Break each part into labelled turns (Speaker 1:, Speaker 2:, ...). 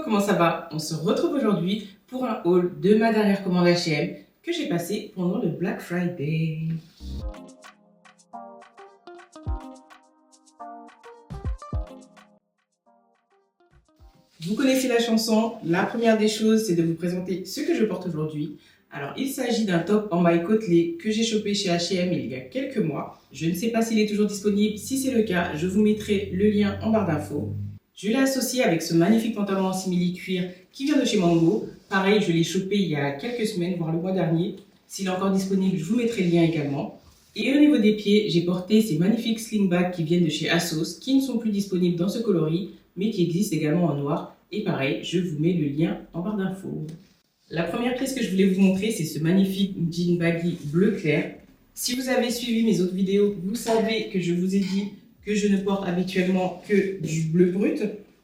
Speaker 1: comment ça va? On se retrouve aujourd'hui pour un haul de ma dernière commande H&M que j'ai passé pendant le Black Friday. Vous connaissez la chanson, la première des choses c'est de vous présenter ce que je porte aujourd'hui. Alors il s'agit d'un top en maille côtelée que j'ai chopé chez H&M il y a quelques mois. Je ne sais pas s'il est toujours disponible, si c'est le cas je vous mettrai le lien en barre d'infos. Je l'ai associé avec ce magnifique pantalon en simili-cuir qui vient de chez Mango. Pareil, je l'ai chopé il y a quelques semaines, voire le mois dernier. S'il est encore disponible, je vous mettrai le lien également. Et au niveau des pieds, j'ai porté ces magnifiques sling-bags qui viennent de chez Asos, qui ne sont plus disponibles dans ce coloris, mais qui existent également en noir. Et pareil, je vous mets le lien en barre d'infos. La première pièce que je voulais vous montrer, c'est ce magnifique jean baggy bleu clair. Si vous avez suivi mes autres vidéos, vous savez que je vous ai dit que je ne porte habituellement que du bleu brut,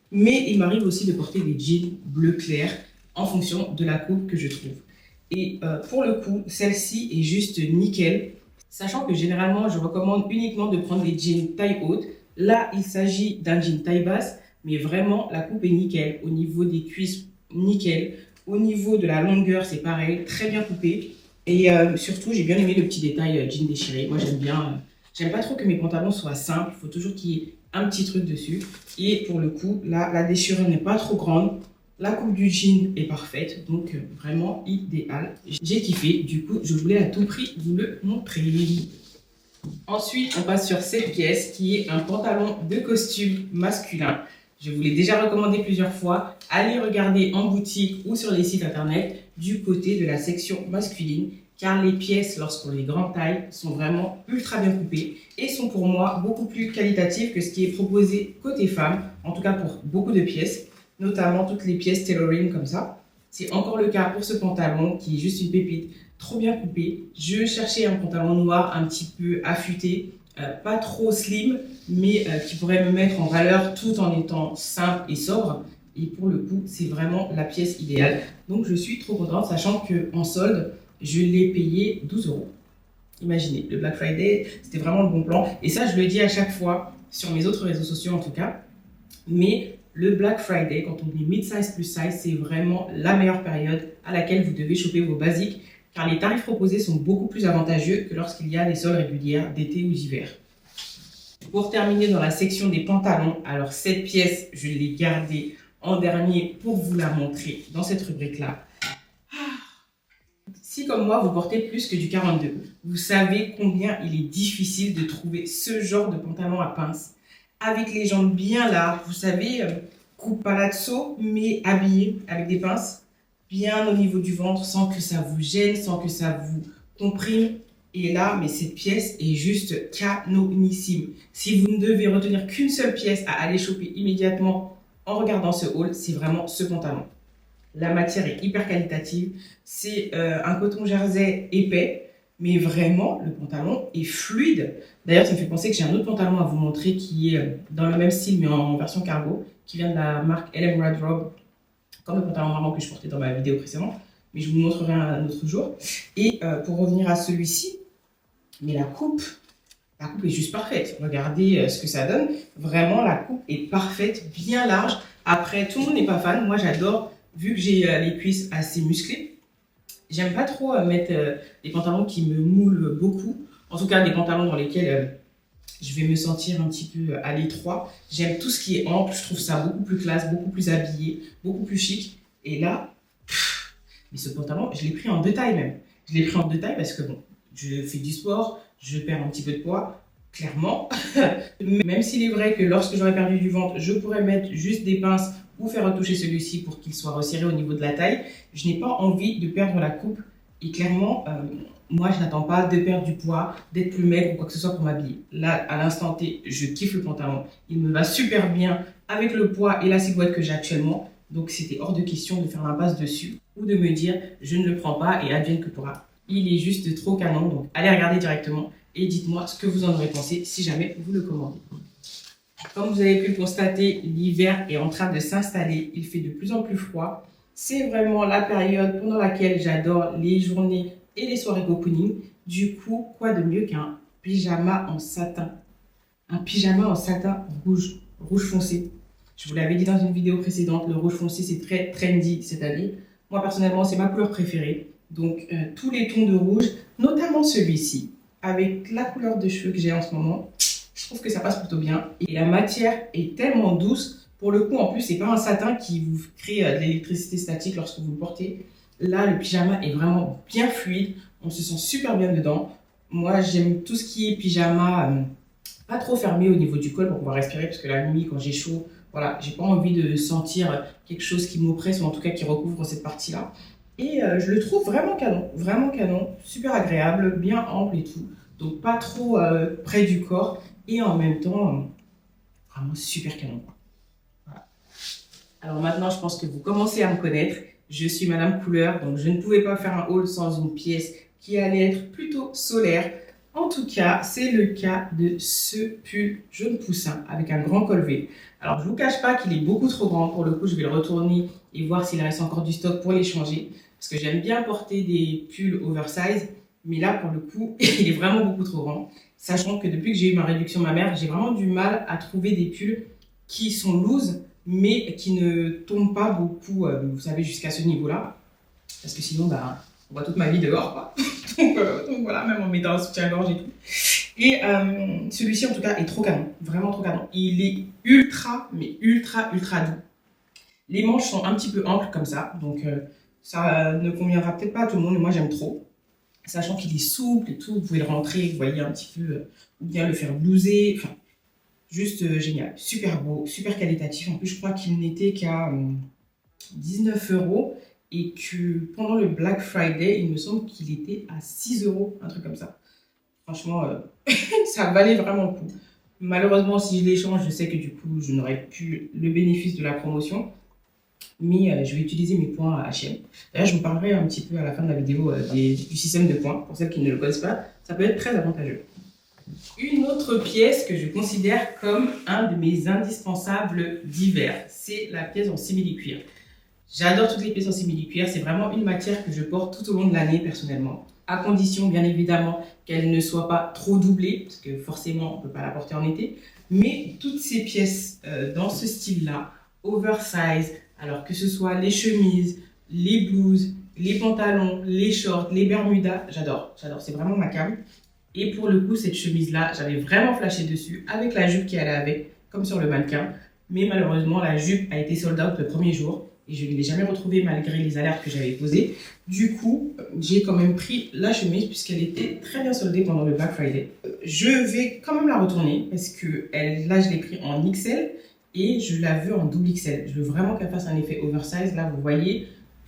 Speaker 1: mais il m'arrive aussi de porter des jeans bleu clair en fonction de la coupe que je trouve. Et pour le coup, celle-ci est juste nickel, sachant que généralement, je recommande uniquement de prendre des jeans taille haute. Là, il s'agit d'un jean taille basse, mais vraiment, la coupe est nickel. Au niveau des cuisses, nickel. Au niveau de la longueur, c'est pareil, très bien coupé. Et surtout, j'ai bien aimé le petit détail jean déchiré. Moi, j'aime bien... J'aime pas trop que mes pantalons soient simples, il faut toujours qu'il y ait un petit truc dessus. Et pour le coup, là, la déchirure n'est pas trop grande. La coupe du jean est parfaite, donc vraiment idéal. J'ai kiffé, du coup, je voulais à tout prix vous le montrer. Ensuite, on passe sur cette pièce qui est un pantalon de costume masculin. Je vous l'ai déjà recommandé plusieurs fois. Allez regarder en boutique ou sur les sites internet du côté de la section masculine. Car les pièces, lorsqu'on les grande taille, sont vraiment ultra bien coupées et sont pour moi beaucoup plus qualitatives que ce qui est proposé côté femme, en tout cas pour beaucoup de pièces, notamment toutes les pièces tailoring comme ça. C'est encore le cas pour ce pantalon qui est juste une pépite, trop bien coupé. Je cherchais un pantalon noir un petit peu affûté, pas trop slim, mais qui pourrait me mettre en valeur tout en étant simple et sobre. Et pour le coup, c'est vraiment la pièce idéale. Donc je suis trop contente, sachant qu'en solde, je l'ai payé 12 €. Imaginez, le Black Friday, c'était vraiment le bon plan. Et ça, je le dis à chaque fois, sur mes autres réseaux sociaux en tout cas. Mais le Black Friday, quand on est mid-size plus size, c'est vraiment la meilleure période à laquelle vous devez choper vos basiques. Car les tarifs proposés sont beaucoup plus avantageux que lorsqu'il y a des soldes régulières d'été ou d'hiver. Pour terminer dans la section des pantalons, alors cette pièce, je l'ai gardée en dernier pour vous la montrer dans cette rubrique-là. Si comme moi, vous portez plus que du 42, vous savez combien il est difficile de trouver ce genre de pantalon à pince. Avec les jambes bien larges, vous savez, coupe palazzo, mais habillé avec des pinces bien au niveau du ventre, sans que ça vous gêne, sans que ça vous comprime. Et là, mais cette pièce est juste canonissime. Si vous ne devez retenir qu'une seule pièce à aller choper immédiatement en regardant ce haul, c'est vraiment ce pantalon. La matière est hyper qualitative. C'est un coton jersey épais, mais vraiment, le pantalon est fluide. D'ailleurs, ça me fait penser que j'ai un autre pantalon à vous montrer qui est dans le même style, mais en version cargo, qui vient de la marque LM Wardrobe, comme le pantalon marron que je portais dans ma vidéo précédente. Mais je vous montrerai un autre jour. Et pour revenir à celui-ci, mais la coupe est juste parfaite. Regardez ce que ça donne. Vraiment, la coupe est parfaite, bien large. Après, tout le monde n'est pas fan. Moi, j'adore. Vu que j'ai les cuisses assez musclées, j'aime pas trop mettre des pantalons qui me moulent beaucoup. En tout cas, des pantalons dans lesquels je vais me sentir un petit peu à l'étroit. J'aime tout ce qui est ample. Je trouve ça beaucoup plus classe, beaucoup plus habillé, beaucoup plus chic. Et là, mais ce pantalon, je l'ai pris en 2 tailles même. Je l'ai pris en 2 tailles parce que bon, je fais du sport, je perds un petit peu de poids, clairement. Même s'il est vrai que lorsque j'aurai perdu du ventre, je pourrais mettre juste des pinces ou faire retoucher celui-ci pour qu'il soit resserré au niveau de la taille. Je n'ai pas envie de perdre la coupe et clairement, moi je n'attends pas de perdre du poids, d'être plus maigre ou quoi que ce soit pour m'habiller. Là, à l'instant T, je kiffe le pantalon. Il me va super bien avec le poids et la silhouette que j'ai actuellement. Donc c'était hors de question de faire l'impasse dessus ou de me dire je ne le prends pas et advienne que pourra. Il est juste trop canon, donc allez regarder directement et dites-moi ce que vous en aurez pensé si jamais vous le commandez. Comme vous avez pu le constater, l'hiver est en train de s'installer. Il fait de plus en plus froid. C'est vraiment la période pendant laquelle j'adore les journées et les soirées cocooning. Du coup, quoi de mieux qu'un pyjama en satin? Un pyjama en satin rouge foncé. Je vous l'avais dit dans une vidéo précédente, le rouge foncé c'est très trendy cette année. Moi personnellement c'est ma couleur préférée. Donc tous les tons de rouge, notamment celui-ci, avec la couleur de cheveux que j'ai en ce moment, je trouve que ça passe plutôt bien. Et la matière est tellement douce. Pour le coup, en plus, c'est pas un satin qui vous crée de l'électricité statique lorsque vous le portez. Là, le pyjama est vraiment bien fluide. On se sent super bien dedans. Moi, j'aime tout ce qui est pyjama, pas trop fermé au niveau du col pour pouvoir respirer, parce que la nuit, quand j'ai chaud, voilà, j'ai pas envie de sentir quelque chose qui m'oppresse ou en tout cas qui recouvre cette partie-là. Et je le trouve vraiment canon, super agréable, bien ample et tout. Donc pas trop près du corps et en même temps, vraiment super canon. Voilà. Alors maintenant, je pense que vous commencez à me connaître. Je suis Madame Couleur, donc je ne pouvais pas faire un haul sans une pièce qui allait être plutôt solaire. En tout cas, c'est le cas de ce pull jaune poussin avec un grand col V. Alors, je ne vous cache pas qu'il est beaucoup trop grand. Pour le coup, je vais le retourner et voir s'il reste encore du stock pour les changer. Parce que j'aime bien porter des pulls oversize. Mais là, pour le coup, il est vraiment beaucoup trop grand. Sachant que depuis que j'ai eu ma réduction mammaire, j'ai vraiment du mal à trouver des pulls qui sont loose, mais qui ne tombent pas beaucoup, vous savez, jusqu'à ce niveau-là. Parce que sinon, bah, on voit toute ma vie dehors, quoi. donc voilà, même en mettant un soutien-gorge et tout. Et celui-ci, en tout cas, est trop canon. Vraiment trop canon. Il est ultra, mais ultra doux. Les manches sont un petit peu amples comme ça. Donc, ça ne conviendra peut-être pas à tout le monde, mais moi, j'aime trop. Sachant qu'il est souple et tout. Vous pouvez le rentrer, vous voyez, un petit peu, ou bien le faire blouser. Enfin, juste génial. Super beau, super qualitatif. En plus, je crois qu'il n'était qu'à 19 € et que pendant le Black Friday, il me semble qu'il était à 6 €, un truc comme ça. Franchement, ça valait vraiment le coup. Malheureusement, si je l'échange, je sais que du coup, je n'aurai plus le bénéfice de la promotion. Mais je vais utiliser mes points à H&M. D'ailleurs, je vous parlerai un petit peu à la fin de la vidéo du système de points. Pour celles qui ne le connaissent pas, ça peut être très avantageux. Une autre pièce que je considère comme un de mes indispensables d'hiver, c'est la pièce en simili-cuir. J'adore toutes les pièces en simili-cuir, c'est vraiment une matière que je porte tout au long de l'année personnellement, à condition bien évidemment qu'elle ne soit pas trop doublée, parce que forcément on ne peut pas la porter en été, mais toutes ces pièces dans ce style-là, oversize, alors que ce soit les chemises, les blouses, les pantalons, les shorts, les bermudas, j'adore, c'est vraiment ma came. Et pour le coup, cette chemise-là, j'avais vraiment flashé dessus avec la jupe qui allait avec, comme sur le mannequin. Mais malheureusement, la jupe a été sold out le premier jour et je ne l'ai jamais retrouvée malgré les alertes que j'avais posées. Du coup, j'ai quand même pris la chemise puisqu'elle était très bien soldée pendant le Black Friday. Je vais quand même la retourner parce que là, je l'ai pris en XL et je la veux en double XL. Je veux vraiment qu'elle fasse un effet oversize. Là, vous voyez,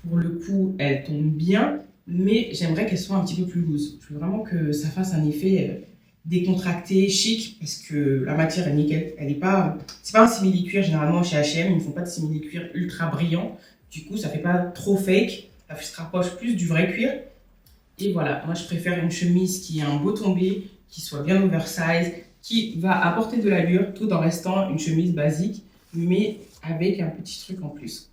Speaker 1: pour le coup, elle tombe bien. Mais j'aimerais qu'elle soit un petit peu plus loose. Je veux vraiment que ça fasse un effet décontracté, chic, parce que la matière est nickel. Elle est pas, c'est pas un simili-cuir généralement chez H&M, ils ne font pas de simili-cuir ultra brillant. Du coup, ça fait pas trop fake. Ça se rapproche plus du vrai cuir. Et voilà, moi je préfère une chemise qui a un beau tombé, qui soit bien oversize, qui va apporter de l'allure tout en restant une chemise basique, mais avec un petit truc en plus.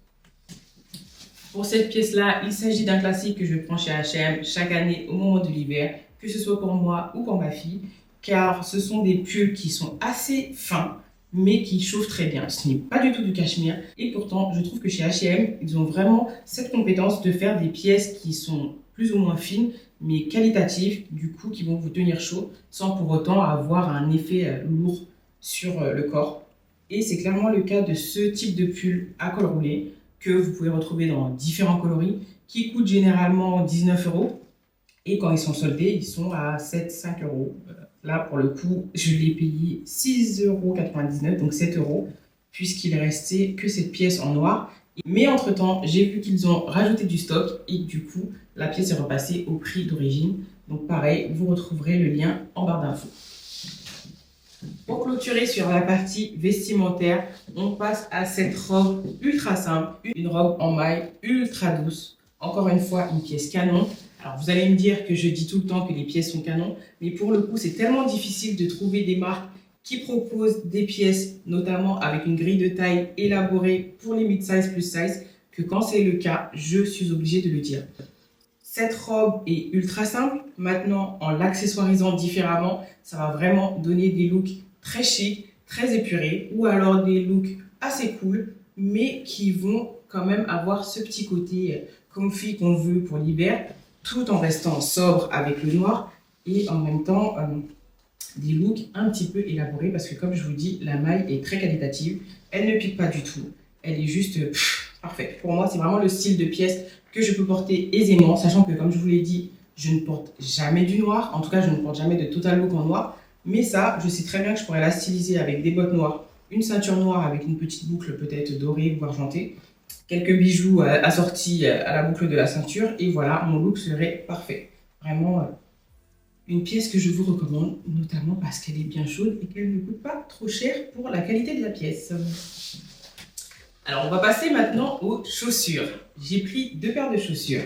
Speaker 1: Pour cette pièce-là, il s'agit d'un classique que je prends chez H&M chaque année au moment de l'hiver, que ce soit pour moi ou pour ma fille, car ce sont des pulls qui sont assez fins, mais qui chauffent très bien. Ce n'est pas du tout du cachemire, et pourtant, je trouve que chez H&M, ils ont vraiment cette compétence de faire des pièces qui sont plus ou moins fines, mais qualitatives, du coup, qui vont vous tenir chaud, sans pour autant avoir un effet lourd sur le corps. Et c'est clairement le cas de ce type de pull à col roulé, que vous pouvez retrouver dans différents coloris, qui coûtent généralement 19 €. Et quand ils sont soldés, ils sont à 7-5 €. Là, pour le coup, je l'ai payé 6,99 €, donc 7 €, puisqu'il restait que cette pièce en noir. Mais entre-temps, j'ai vu qu'ils ont rajouté du stock et du coup, la pièce est repassée au prix d'origine. Donc pareil, vous retrouverez le lien en barre d'infos. Pour clôturer sur la partie vestimentaire, on passe à cette robe ultra simple, une robe en maille ultra douce. Encore une fois, une pièce canon. Alors vous allez me dire que je dis tout le temps que les pièces sont canon, mais pour le coup, c'est tellement difficile de trouver des marques qui proposent des pièces, notamment avec une grille de taille élaborée pour les mid-size plus size, que quand c'est le cas, je suis obligée de le dire. Cette robe est ultra simple. Maintenant, en l'accessoirisant différemment, ça va vraiment donner des looks très chic, très épurés, ou alors des looks assez cool, mais qui vont quand même avoir ce petit côté comfy qu'on veut pour l'hiver, tout en restant sobre avec le noir et en même temps des looks un petit peu élaborés parce que comme je vous dis, la maille est très qualitative, elle ne pique pas du tout, elle est juste parfaite. Pour moi, c'est vraiment le style de pièce que je peux porter aisément, sachant que comme je vous l'ai dit, je ne porte jamais du noir, en tout cas je ne porte jamais de total look en noir, mais ça, je sais très bien que je pourrais la styliser avec des bottes noires, une ceinture noire avec une petite boucle peut-être dorée ou argentée, quelques bijoux assortis à la boucle de la ceinture et voilà, mon look serait parfait. Vraiment une pièce que je vous recommande, notamment parce qu'elle est bien chaude et qu'elle ne coûte pas trop cher pour la qualité de la pièce. Alors on va passer maintenant aux chaussures. J'ai pris 2 paires de chaussures.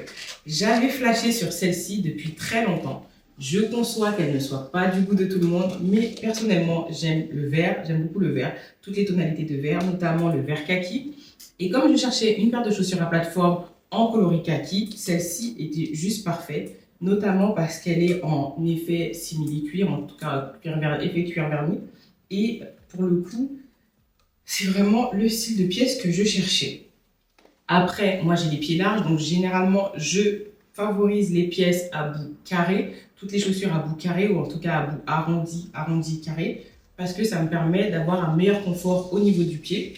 Speaker 1: J'avais flashé sur celle-ci depuis très longtemps. Je conçois qu'elle ne soit pas du goût de tout le monde, mais personnellement j'aime le vert, j'aime beaucoup le vert, toutes les tonalités de vert, notamment le vert kaki. Et comme je cherchais une paire de chaussures à plateforme en coloris kaki, celle-ci était juste parfaite, notamment parce qu'elle est en effet simili-cuir, en tout cas effet cuir verni. Et pour le coup, c'est vraiment le style de pièce que je cherchais. Après, moi j'ai les pieds larges, donc généralement je favorise les pièces à bout carré, toutes les chaussures à bout carré ou en tout cas à bout arrondi carré, parce que ça me permet d'avoir un meilleur confort au niveau du pied.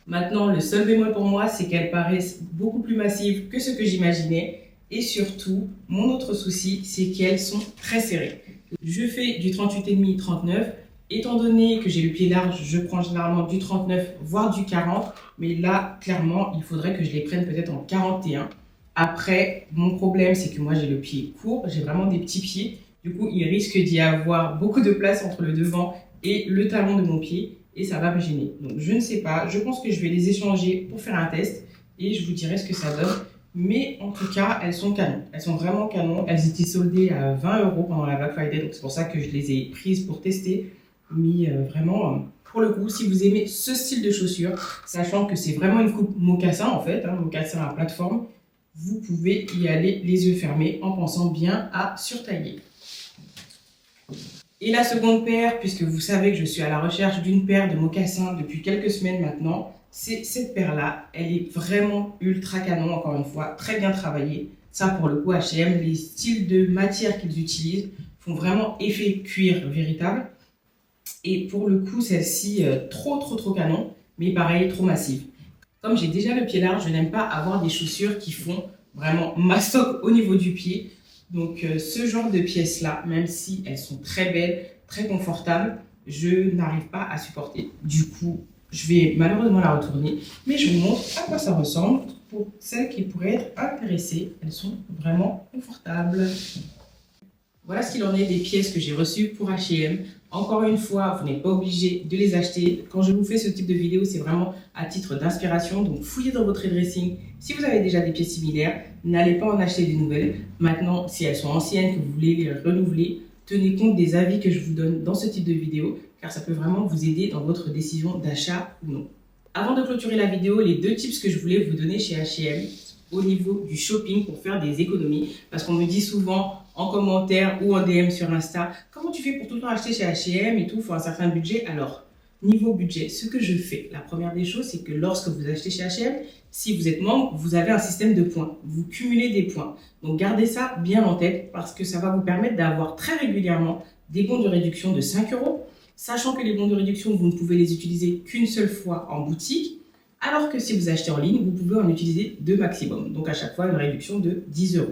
Speaker 1: Maintenant, le seul bémol pour moi, c'est qu'elles paraissent beaucoup plus massives que ce que j'imaginais. Et surtout, mon autre souci, c'est qu'elles sont très serrées. Je fais du 38,5-39. Étant donné que j'ai le pied large, je prends généralement du 39, voire du 40. Mais là, clairement, il faudrait que je les prenne peut-être en 41. Après, mon problème, c'est que moi, j'ai le pied court. J'ai vraiment des petits pieds. Du coup, il risque d'y avoir beaucoup de place entre le devant et le talon de mon pied. Et ça va me gêner. Donc je ne sais pas, je pense que je vais les échanger pour faire un test et je vous dirai ce que ça donne. Mais en tout cas, elles sont canon. Elles sont vraiment canon. Elles étaient soldées à 20 € pendant la Black Friday, donc c'est pour ça que je les ai prises pour tester. Mais vraiment, pour le coup, si vous aimez ce style de chaussures, sachant que c'est vraiment une coupe mocassin en fait, mocassin à plateforme, vous pouvez y aller les yeux fermés en pensant bien à surtailler. Et la seconde paire, puisque vous savez que je suis à la recherche d'une paire de mocassins depuis quelques semaines maintenant, c'est cette paire-là. Elle est vraiment ultra canon, encore une fois, très bien travaillée. Ça, pour le coup, H&M, les styles de matière qu'ils utilisent font vraiment effet cuir véritable. Et pour le coup, celle-ci, trop canon, mais pareil, trop massive. Comme j'ai déjà le pied large, je n'aime pas avoir des chaussures qui font vraiment mastoc au niveau du pied. Donc ce genre de pièces-là, même si elles sont très belles, très confortables, je n'arrive pas à supporter. Du coup, je vais malheureusement la retourner, mais je vous montre à quoi ça ressemble pour celles qui pourraient être intéressées. Elles sont vraiment confortables. Voilà ce qu'il en est des pièces que j'ai reçues pour H&M. Encore une fois, vous n'êtes pas obligé de les acheter. Quand je vous fais ce type de vidéo, c'est vraiment à titre d'inspiration. Donc, fouillez dans votre dressing. Si vous avez déjà des pièces similaires, n'allez pas en acheter des nouvelles. Maintenant, si elles sont anciennes, que vous voulez les renouveler, tenez compte des avis que je vous donne dans ce type de vidéo, car ça peut vraiment vous aider dans votre décision d'achat ou non. Avant de clôturer la vidéo, les 2 tips que je voulais vous donner chez H&M au niveau du shopping pour faire des économies. Parce qu'on me dit souvent en commentaire ou en DM sur Insta, comment tu fais pour tout le temps acheter chez H&M et tout, il faut un certain budget. Alors, niveau budget, ce que je fais, la première des choses, c'est que lorsque vous achetez chez H&M, si vous êtes membre, vous avez un système de points. Vous cumulez des points. Donc, gardez ça bien en tête parce que ça va vous permettre d'avoir très régulièrement des bons de réduction de 5 €. Sachant que les bons de réduction, vous ne pouvez les utiliser qu'une seule fois en boutique. Alors que si vous achetez en ligne, vous pouvez en utiliser 2 maximum. Donc à chaque fois, une réduction de 10 €.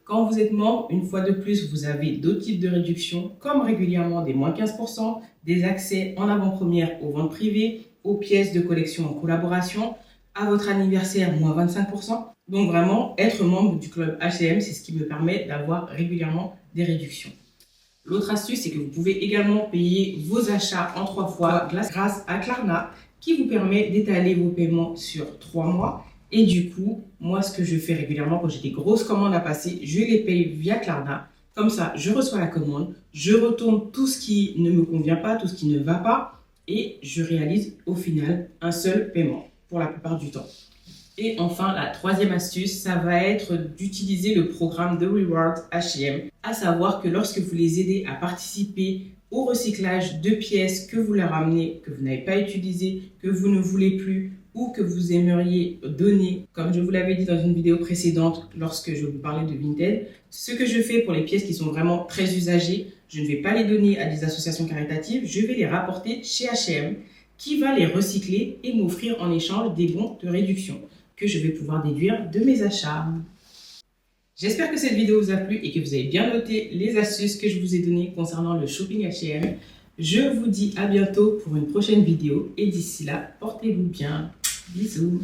Speaker 1: Quand vous êtes membre, une fois de plus, vous avez d'autres types de réductions, comme régulièrement des moins 15%, des accès en avant-première aux ventes privées, aux pièces de collection en collaboration, à votre anniversaire, moins 25%. Donc vraiment, être membre du club H&M, c'est ce qui me permet d'avoir régulièrement des réductions. L'autre astuce, c'est que vous pouvez également payer vos achats en 3 fois grâce à Klarna, qui vous permet d'étaler vos paiements sur 3 mois. Et du coup, moi, ce que je fais régulièrement quand j'ai des grosses commandes à passer, je les paye via Klarna. Comme ça, je reçois la commande, je retourne tout ce qui ne me convient pas, tout ce qui ne va pas, et je réalise au final un seul paiement pour la plupart du temps. Et enfin, la troisième astuce, ça va être d'utiliser le programme de Rewards H&M, à savoir que lorsque vous les aidez à participer au recyclage de pièces que vous leur ramenez, que vous n'avez pas utilisées, que vous ne voulez plus ou que vous aimeriez donner. Comme je vous l'avais dit dans une vidéo précédente lorsque je vous parlais de Vinted, ce que je fais pour les pièces qui sont vraiment très usagées, je ne vais pas les donner à des associations caritatives, je vais les rapporter chez H&M qui va les recycler et m'offrir en échange des bons de réduction que je vais pouvoir déduire de mes achats. J'espère que cette vidéo vous a plu et que vous avez bien noté les astuces que je vous ai données concernant le shopping H&M. Je vous dis à bientôt pour une prochaine vidéo et d'ici là, portez-vous bien. Bisous.